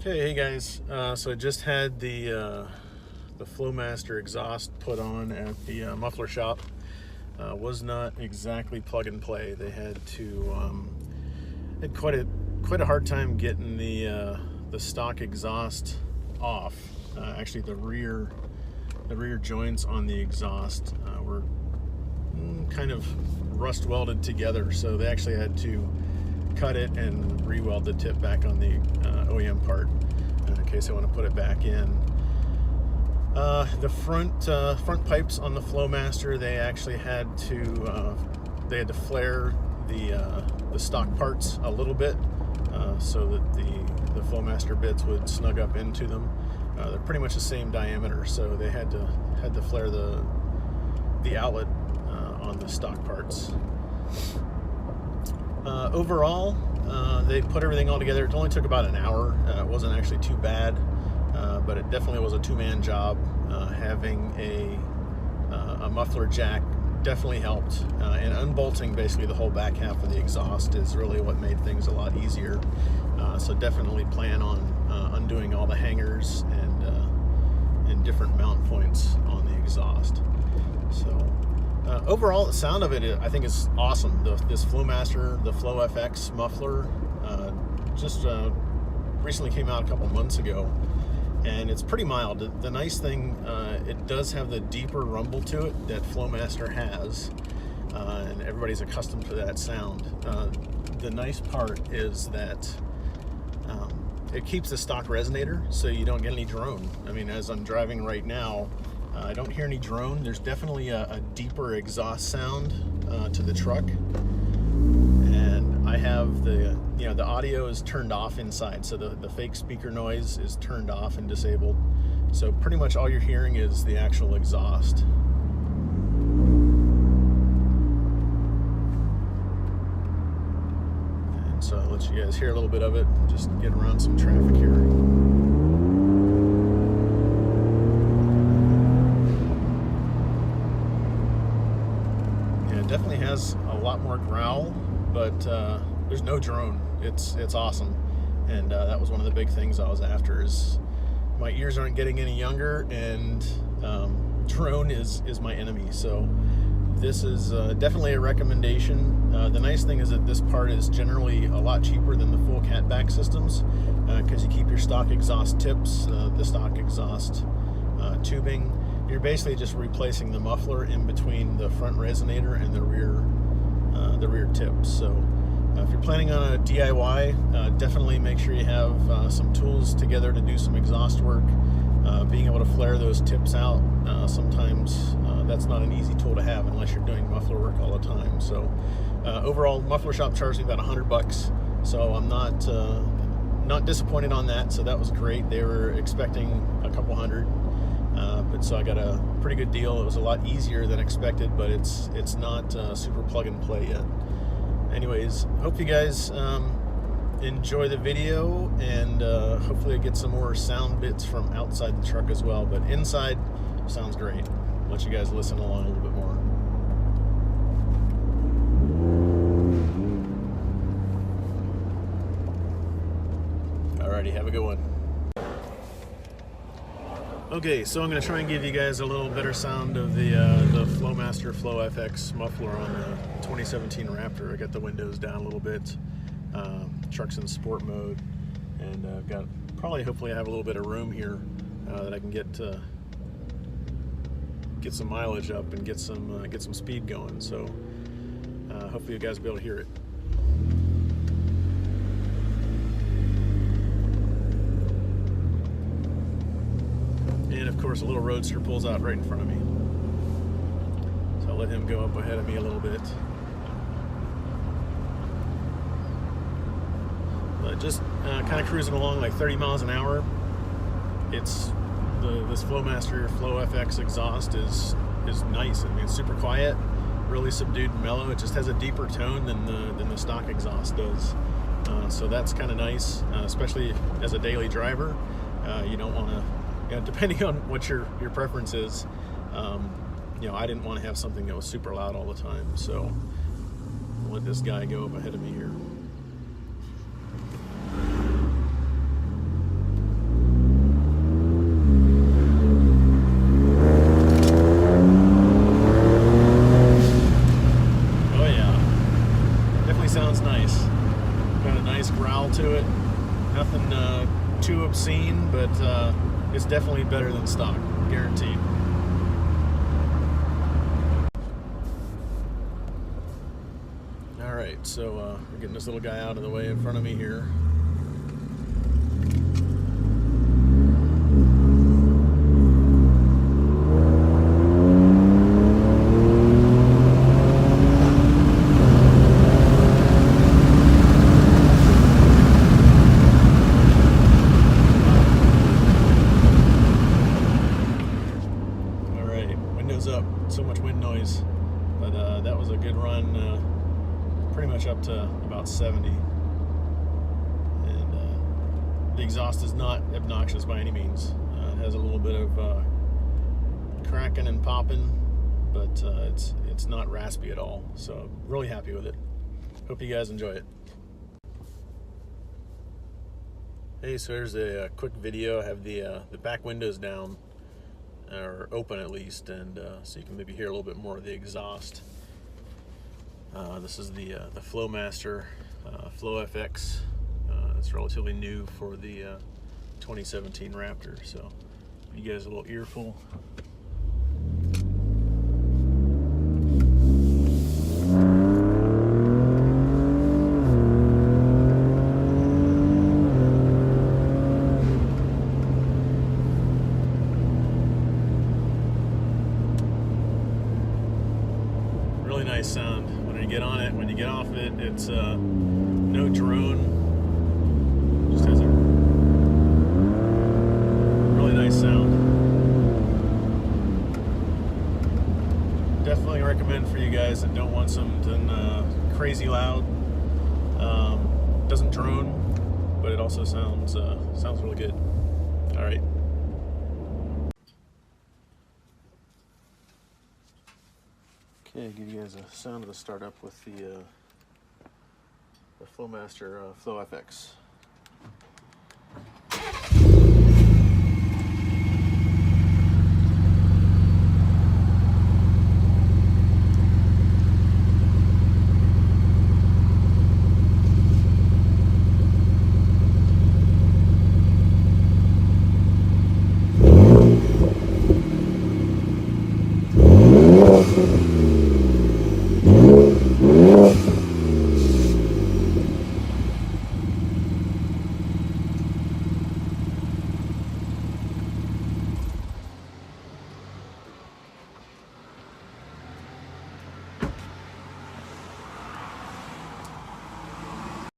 Hey guys, so I just had the Flowmaster exhaust put on at the muffler shop. Was not exactly plug and play. They had to had quite a hard time getting the stock exhaust off. Actually, the rear joints on the exhaust were kind of rust welded together, so they actually had to cut it and re-weld the tip back on the OEM part in case I want to put it back in. The front pipes on the Flowmaster, they actually had to flare the stock parts a little bit so that the Flowmaster bits would snug up into them. They're pretty much the same diameter, so they had to flare the outlet on the stock parts. Overall, they put everything all together. It only took about an hour. It wasn't actually too bad, but it definitely was a two-man job. Having a muffler jack definitely helped, and unbolting basically the whole back half of the exhaust is really what made things a lot easier. So definitely plan on undoing all the hangers and different mount points on the exhaust. So overall, the sound of it, I think, is awesome. This Flowmaster, the FlowFX muffler, just recently came out a couple months ago, and it's pretty mild. The nice thing, it does have the deeper rumble to it that Flowmaster has, and everybody's accustomed to that sound. The nice part is that it keeps the stock resonator, so you don't get any drone. I mean, as I'm driving right now, I don't hear any drone. There's definitely a deeper exhaust sound to the truck, and I have the audio is turned off inside, so the fake speaker noise is turned off and disabled. So pretty much all you're hearing is the actual exhaust. And so I'll let you guys hear a little bit of it. Just get around some traffic here. Definitely has a lot more growl, but there's no drone. It's awesome, and that was one of the big things I was after. Is my ears aren't getting any younger, and drone is my enemy. So this is definitely a recommendation. The nice thing is that this part is generally a lot cheaper than the full catback systems, because you keep your stock exhaust tips, the stock exhaust tubing. You're basically just replacing the muffler in between the front resonator and the rear tips. So if you're planning on a DIY, definitely make sure you have some tools together to do some exhaust work. Being able to flare those tips out, sometimes that's not an easy tool to have unless you're doing muffler work all the time. So overall, muffler shop charged me about $100, so I'm not disappointed on that. So that was great. They were expecting a couple hundred. But so I got a pretty good deal. It was a lot easier than expected, but it's not super plug and play yet. Anyways, hope you guys enjoy the video, and hopefully I get some more sound bits from outside the truck as well. But inside sounds great. I'll let you guys listen along a little bit more. Alrighty, have a good one. Okay, so I'm going to try and give you guys a little better sound of the Flowmaster FlowFX muffler on the 2017 Raptor. I got the windows down a little bit. Truck's in sport mode, and I've got hopefully I have a little bit of room here that I can get some mileage up and get some speed going. So hopefully you guys will be able to hear it. And of course, a little roadster pulls out right in front of me. So I'll let him go up ahead of me a little bit. But just kind of cruising along like 30 miles an hour. This Flowmaster FlowFX exhaust is nice. I mean, it's super quiet, really subdued and mellow. It just has a deeper tone than the stock exhaust does. So that's kind of nice, especially as a daily driver. You don't want to. Depending on what your preference is, I didn't want to have something that was super loud all the time, so I'll let this guy go up ahead of me here. nothing too obscene, but it's definitely better than stock, guaranteed. All right, so we're getting this little guy out of the way in front of me here. Up, so much wind noise, but that was a good run, pretty much up to about 70, and the exhaust is not obnoxious by any means. It has a little bit of cracking and popping, but it's not raspy at all, so really happy with it. Hope you guys enjoy it. Hey, so here's a quick video. I have the back windows down, or open at least, and so you can maybe hear a little bit more of the exhaust. This is the Flowmaster FlowFX. It's relatively new for the 2017 Raptor, so you guys a little earful. Really nice sound when you get on it. When you get off it, it's no drone. Just has a really nice sound. Definitely recommend for you guys that don't want something crazy loud. Doesn't drone, but it also sounds really good. All right. Okay, give you guys a sound of the startup with the Flowmaster FlowFX.